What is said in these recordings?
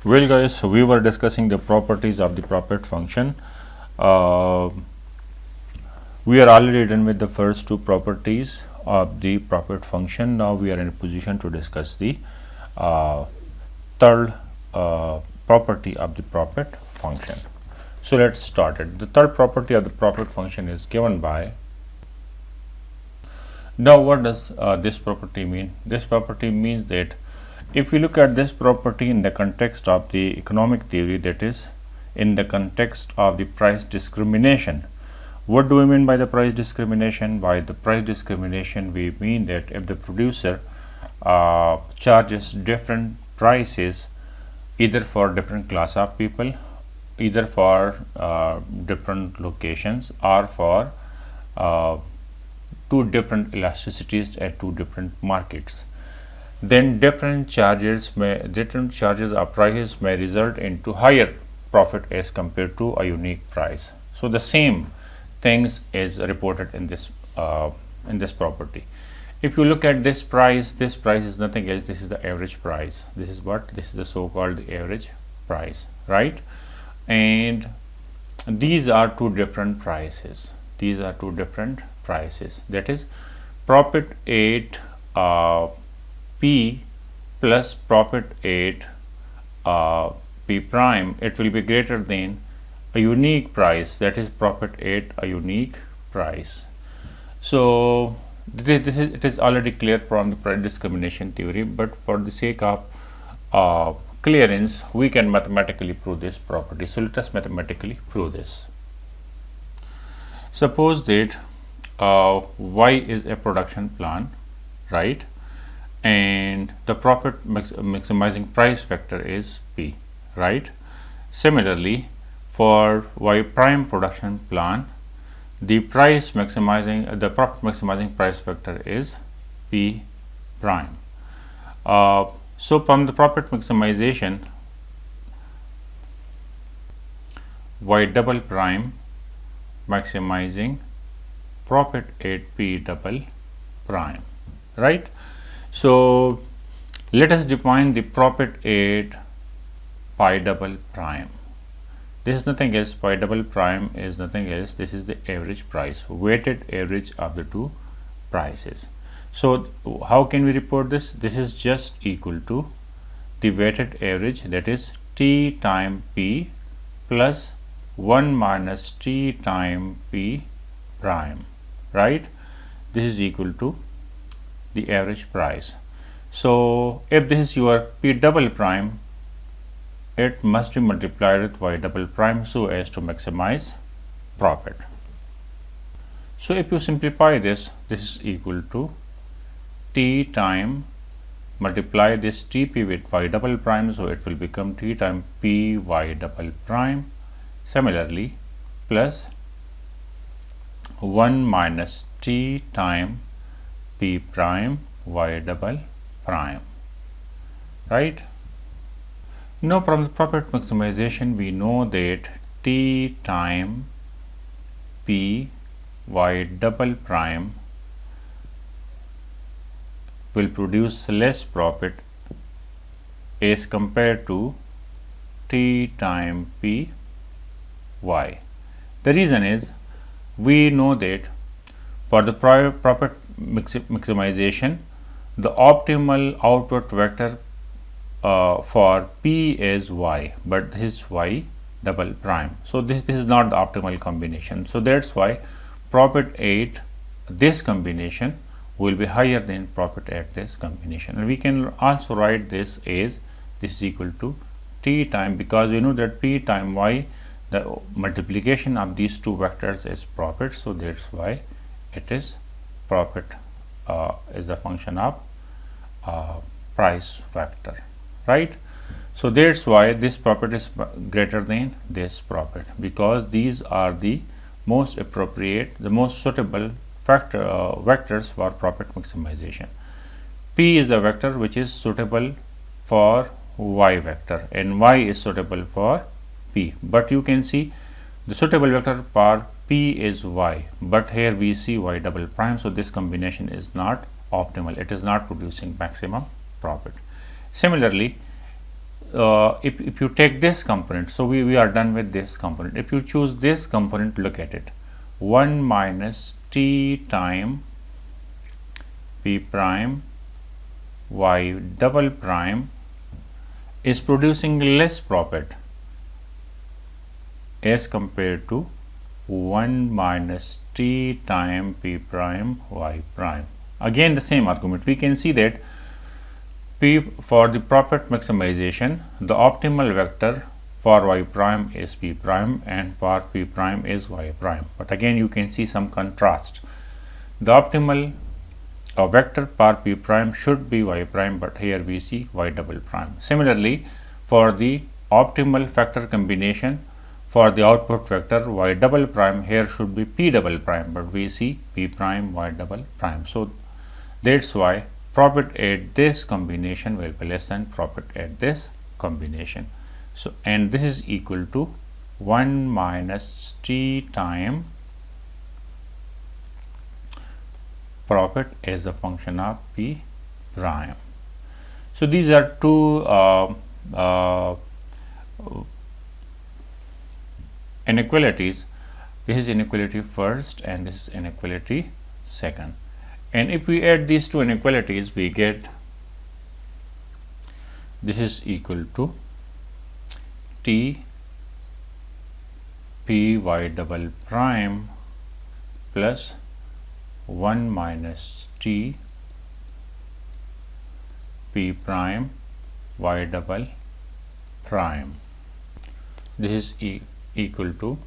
Well guys, we were discussing the properties of the profit function. We are already done with the first two properties of the profit function. Now we are in a position to discuss the third property of the profit function. So let's start it. The third property of the profit function is given by. Now what does this property mean? This property means that if we look at this property in the context of the economic theory, that is in the context of the price discrimination. What do we mean by the price discrimination? By the price discrimination we mean that if the producer charges different prices either for different class of people, either for different locations, or for two different elasticities at two different markets, then different charges or prices may result into higher profit as compared to a unique price. So the same things is reported in this property. If you look at this price is nothing else. This is the average price. This is the so-called average price, right? And these are two different prices. That is profit at P plus profit at P prime. It will be greater than a unique price, that is profit at a unique price. So it is already clear from the price discrimination theory, but for the sake of clearance, we can mathematically prove this property. So let us mathematically prove this. Suppose that Y is a production plan, right? And the profit maximizing price vector is P, right? Similarly, for Y prime production plan, the profit maximizing price vector is P prime. So from the profit maximization, Y double prime maximizing profit at P double prime, right? So let us define the profit at pi double prime. This is nothing else. Pi double prime is nothing else. This is the average price, weighted average of the two prices. So how can we report this? This is just equal to the weighted average, that is T time P plus 1 minus T time P prime, right? This is equal to the average price. So if this is your P double prime, it must be multiplied with Y double prime so as to maximize profit. So if you simplify this, this is equal to T time multiply this TP with Y double prime, so it will become T time P Y double prime. Similarly, plus 1 minus T time P prime Y double prime, right? Now from the profit maximization we know that T time P Y double prime will produce less profit as compared to T time P Y. The reason is, we know that for the profit maximization, the optimal output vector for P is Y, but this is Y double prime. So this is not the optimal combination. So that's why profit at this combination will be higher than profit at this combination. And we can also write this as this is equal to T time, because we know that P time Y, the multiplication of these two vectors is profit. So that's why it is profit is a function of price vector, right? So that's why this profit is greater than this profit, because these are the most appropriate, the most suitable vectors for profit maximization. P is the vector which is suitable for Y vector, and Y is suitable for P. But you can see the suitable vector for P is Y, but here we see Y double prime. So this combination is not optimal. It is not producing maximum profit. Similarly, if you take this component, so we are done with this component. If you choose this component, look at it, 1 minus t time p prime y double prime is producing less profit as compared to 1 minus t time p prime y prime. Again the same argument, we can see that P for the profit maximization, the optimal vector for y prime is p prime and for p prime is y prime. But again you can see some contrast. The optimal vector for p prime should be y prime, but here we see y double prime. Similarly, for the optimal factor combination for the output vector y double prime, here should be p double prime, but we see p prime y double prime. So that's why profit at this combination will be less than profit at this combination. So and this is equal to 1 minus t time profit as a function of p prime. So these are two inequalities. This is inequality first and this is inequality second. And if we add these two inequalities, we get this is equal to t p y double prime plus 1 minus t p prime y double prime. This is equal to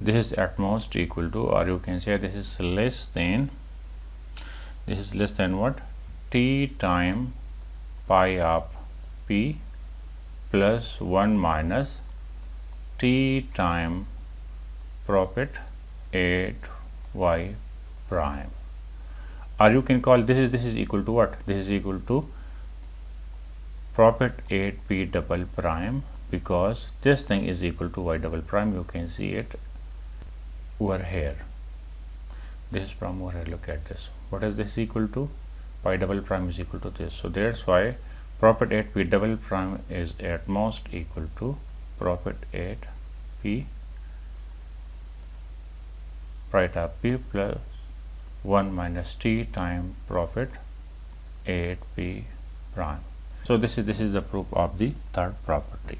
this is at most equal to, or you can say this is less than what, t time pi of p plus 1 minus t time profit at y prime, or you can call this is equal to what, this is equal to profit at p double prime, because this thing is equal to y double prime. You can see it over here, this is from over here. Look at this, what is this equal to, pi double prime is equal to this. So that's why profit at p double prime is at most equal to profit at p right of p plus 1 minus t time profit at p prime. So this is the proof of the third property.